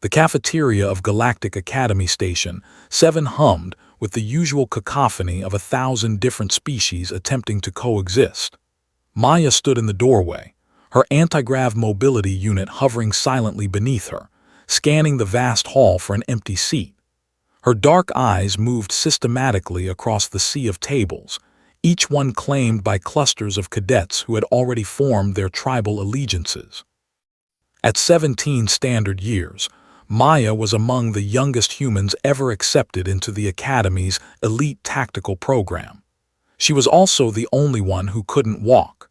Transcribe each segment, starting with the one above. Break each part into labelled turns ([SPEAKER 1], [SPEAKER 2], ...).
[SPEAKER 1] The cafeteria of Galactic Academy Station 7 hummed with the usual cacophony of 1,000 different species attempting to coexist. Maya stood in the doorway, her anti-grav mobility unit hovering silently beneath her, scanning the vast hall for an empty seat. Her dark eyes moved systematically across the sea of tables, each one claimed by clusters of cadets who had already formed their tribal allegiances. At 17 standard years, Maya was among the youngest humans ever accepted into the Academy's elite tactical program. She was also the only one who couldn't walk.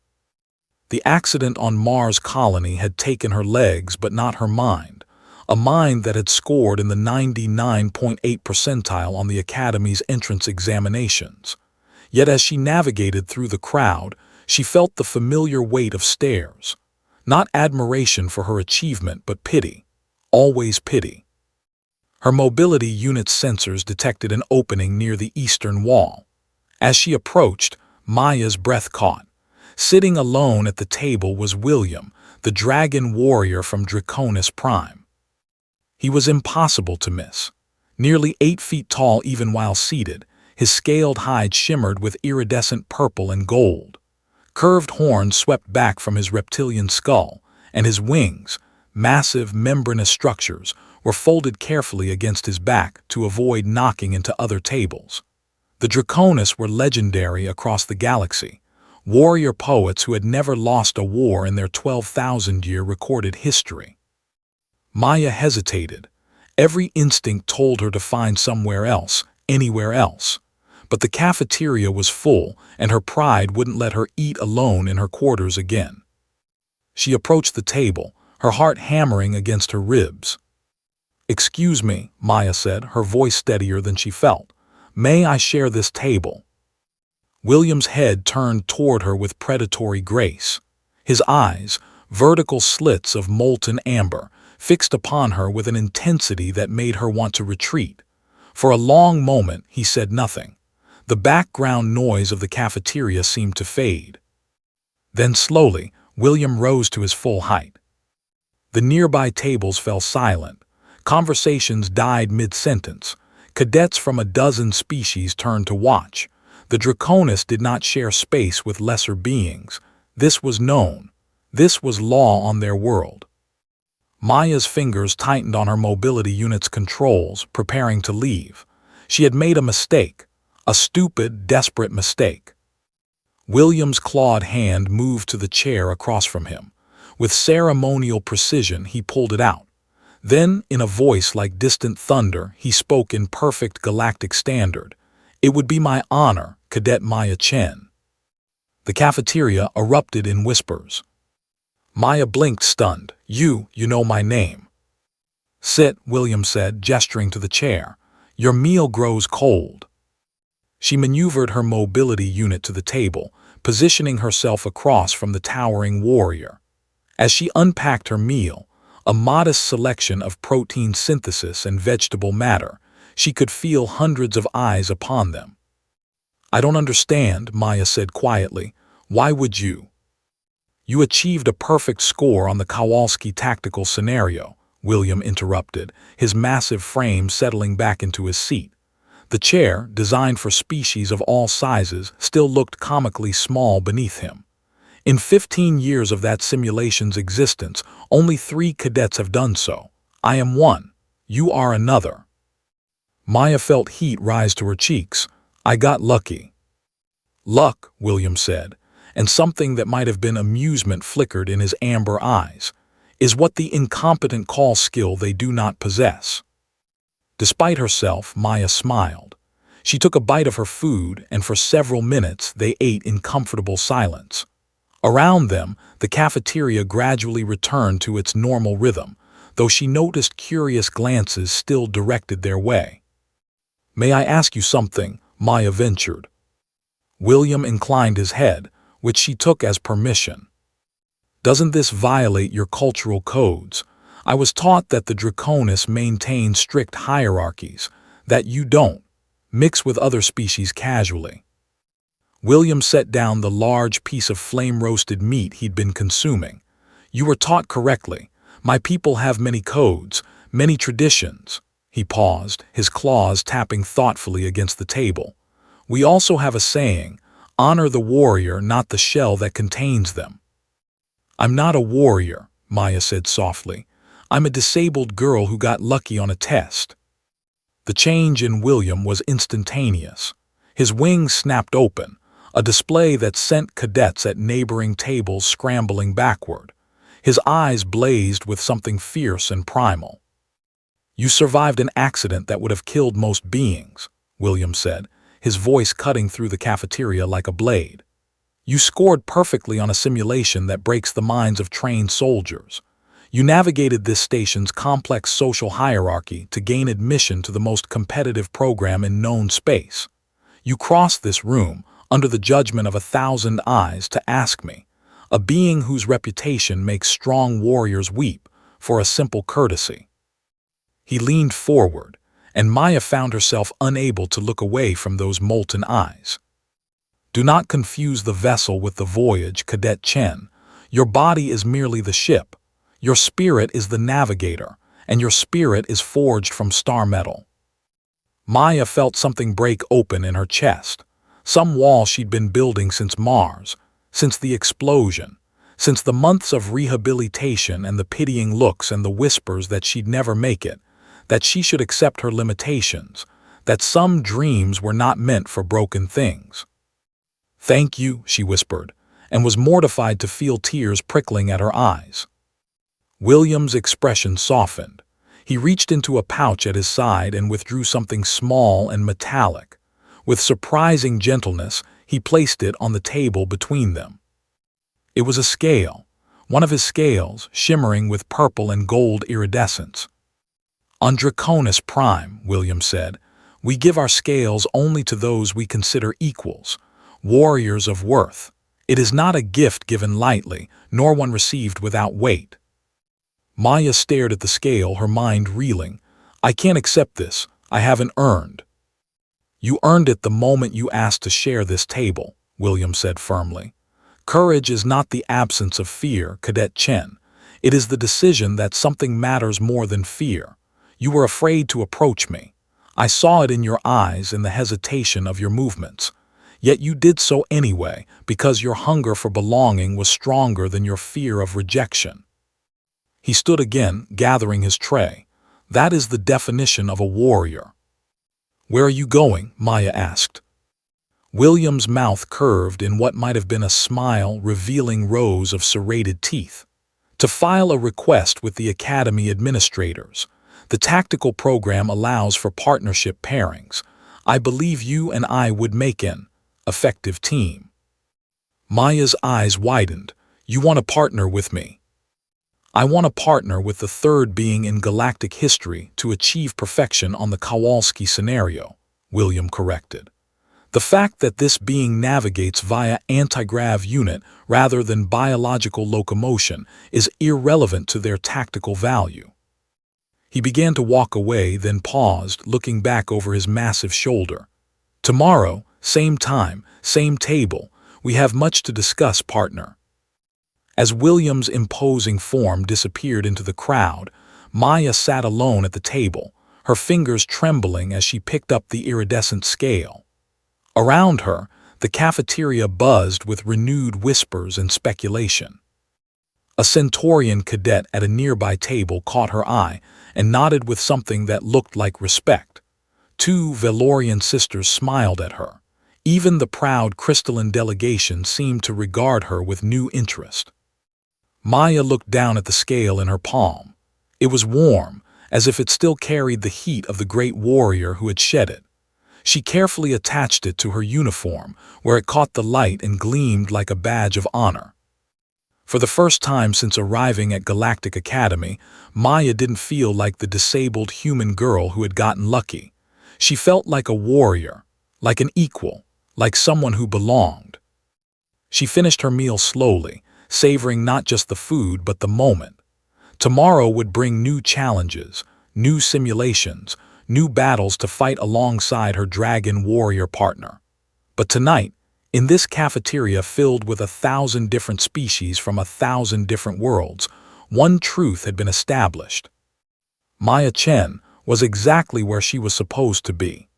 [SPEAKER 1] The accident on Mars colony had taken her legs but not her mind, a mind that had scored in the 99.8 percentile on the Academy's entrance examinations. Yet as she navigated through the crowd, she felt the familiar weight of stares. Not admiration for her achievement, but pity. Always pity. Her mobility unit's sensors detected an opening near the eastern wall. As she approached, Maya's breath caught. Sitting alone at the table was William, the dragon warrior from Draconis Prime. He was impossible to miss. Nearly 8 feet tall even while seated, his scaled hide shimmered with iridescent purple and gold. Curved horns swept back from his reptilian skull, and his wings, massive membranous structures, were folded carefully against his back to avoid knocking into other tables. The Draconis were legendary across the galaxy, warrior poets who had never lost a war in their 12,000-year recorded history. Maya hesitated. Every instinct told her to find somewhere else, anywhere else. But the cafeteria was full, and her pride wouldn't let her eat alone in her quarters again. She approached the table, her heart hammering against her ribs. "Excuse me," Maya said, her voice steadier than she felt. "May I share this table?" William's head turned toward her with predatory grace. His eyes, vertical slits of molten amber, fixed upon her with an intensity that made her want to retreat. For a long moment he said nothing. The background noise of the cafeteria seemed to fade. Then slowly, William rose to his full height. The nearby tables fell silent. Conversations died mid-sentence. Cadets from a dozen species turned to watch. The Draconis did not share space with lesser beings. This was known. This was law on their world. Maya's fingers tightened on her mobility unit's controls, preparing to leave. She had made a mistake. A stupid, desperate mistake. William's clawed hand moved to the chair across from him. With ceremonial precision, he pulled it out. Then, in a voice like distant thunder, he spoke in perfect galactic standard. "It would be my honor, Cadet Maya Chen." The cafeteria erupted in whispers. Maya blinked, stunned. You know my name." "Sit," William said, gesturing to the chair. "Your meal grows cold." She maneuvered her mobility unit to the table, positioning herself across from the towering warrior. As she unpacked her meal, a modest selection of protein synthesis and vegetable matter, she could feel hundreds of eyes upon them. "I don't understand," Maya said quietly. "Why would you?" "You achieved a perfect score on the Kowalski tactical scenario," William interrupted, his massive frame settling back into his seat. The chair, designed for species of all sizes, still looked comically small beneath him. "In 15 years of that simulation's existence, only 3 cadets have done so. I am one. You are another." Maya felt heat rise to her cheeks. "I got lucky." "Luck," William said, and something that might have been amusement flickered in his amber eyes, "is what the incompetent call skill they do not possess." Despite herself, Maya smiled. She took a bite of her food, and for several minutes they ate in comfortable silence. Around them, the cafeteria gradually returned to its normal rhythm, though she noticed curious glances still directed their way. "May I ask you something?" Maya ventured. William inclined his head, which she took as permission. "Doesn't this violate your cultural codes? I was taught that the Draconis maintain strict hierarchies, that you don't mix with other species casually." William set down the large piece of flame-roasted meat he'd been consuming. "You were taught correctly. My people have many codes, many traditions. He paused, his claws tapping thoughtfully against the table. We also have a saying, honor the warrior, not the shell that contains them. I'm not a warrior, Maya said softly. I'm a disabled girl who got lucky on a test. The change in William was instantaneous. His wings snapped open, a display that sent cadets at neighboring tables scrambling backward. His eyes blazed with something fierce and primal. You survived an accident that would have killed most beings, William said, his voice cutting through the cafeteria like a blade. You scored perfectly on a simulation that breaks the minds of trained soldiers. You navigated this station's complex social hierarchy to gain admission to the most competitive program in known space. You crossed this room, under the judgment of 1,000 eyes, to ask me, a being whose reputation makes strong warriors weep, for a simple courtesy. He leaned forward, and Maya found herself unable to look away from those molten eyes. Do not confuse the vessel with the voyage, Cadet Chen. Your body is merely the ship. Your spirit is the navigator, and your spirit is forged from star metal. Maya felt something break open in her chest, some wall she'd been building since Mars, since the explosion, since the months of rehabilitation and the pitying looks and the whispers that she'd never make it, that she should accept her limitations, that some dreams were not meant for broken things. Thank you, she whispered, and was mortified to feel tears prickling at her eyes. William's expression softened. He reached into a pouch at his side and withdrew something small and metallic. With surprising gentleness, he placed it on the table between them. It was a scale, one of his scales, shimmering with purple and gold iridescence. On Draconis Prime, William said, we give our scales only to those we consider equals, warriors of worth. It is not a gift given lightly, nor one received without weight. Maya stared at the scale, her mind reeling. I can't accept this. I haven't earned. You earned it the moment you asked to share this table, William said firmly. Courage is not the absence of fear, Cadet Chen. It is the decision that something matters more than fear. You were afraid to approach me. I saw it in your eyes, in the hesitation of your movements. Yet you did so anyway, because your hunger for belonging was stronger than your fear of rejection. He stood again, gathering his tray. That is the definition of a warrior. Where are you going? Maya asked. William's mouth curved in what might have been a smile, revealing rows of serrated teeth. To file a request with the Academy administrators. The tactical program allows for partnership pairings. I believe you and I would make an effective team. Maya's eyes widened. You want to partner with me? I want to partner with the third being in galactic history to achieve perfection on the Kowalski scenario, William corrected. The fact that this being navigates via anti-grav unit rather than biological locomotion is irrelevant to their tactical value. He began to walk away, then paused, looking back over his massive shoulder. Tomorrow, same time, same table, we have much to discuss, partner. As William's imposing form disappeared into the crowd, Maya sat alone at the table, her fingers trembling as she picked up the iridescent scale. Around her, the cafeteria buzzed with renewed whispers and speculation. A Centaurian cadet at a nearby table caught her eye and nodded with something that looked like respect. Two Valorian sisters smiled at her. Even the proud crystalline delegation seemed to regard her with new interest. Maya looked down at the scale in her palm. It was warm, as if it still carried the heat of the great warrior who had shed it. She carefully attached it to her uniform, where it caught the light and gleamed like a badge of honor. For the first time since arriving at Galactic Academy, Maya didn't feel like the disabled human girl who had gotten lucky. She felt like a warrior, like an equal, like someone who belonged. She finished her meal slowly, savoring not just the food but the moment. Tomorrow would bring new challenges, new simulations, new battles to fight alongside her dragon warrior partner. But tonight, in this cafeteria filled with 1,000 different species from 1,000 different worlds, one truth had been established. Maya Chen was exactly where she was supposed to be.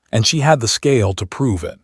[SPEAKER 1] And she had the scale to prove it.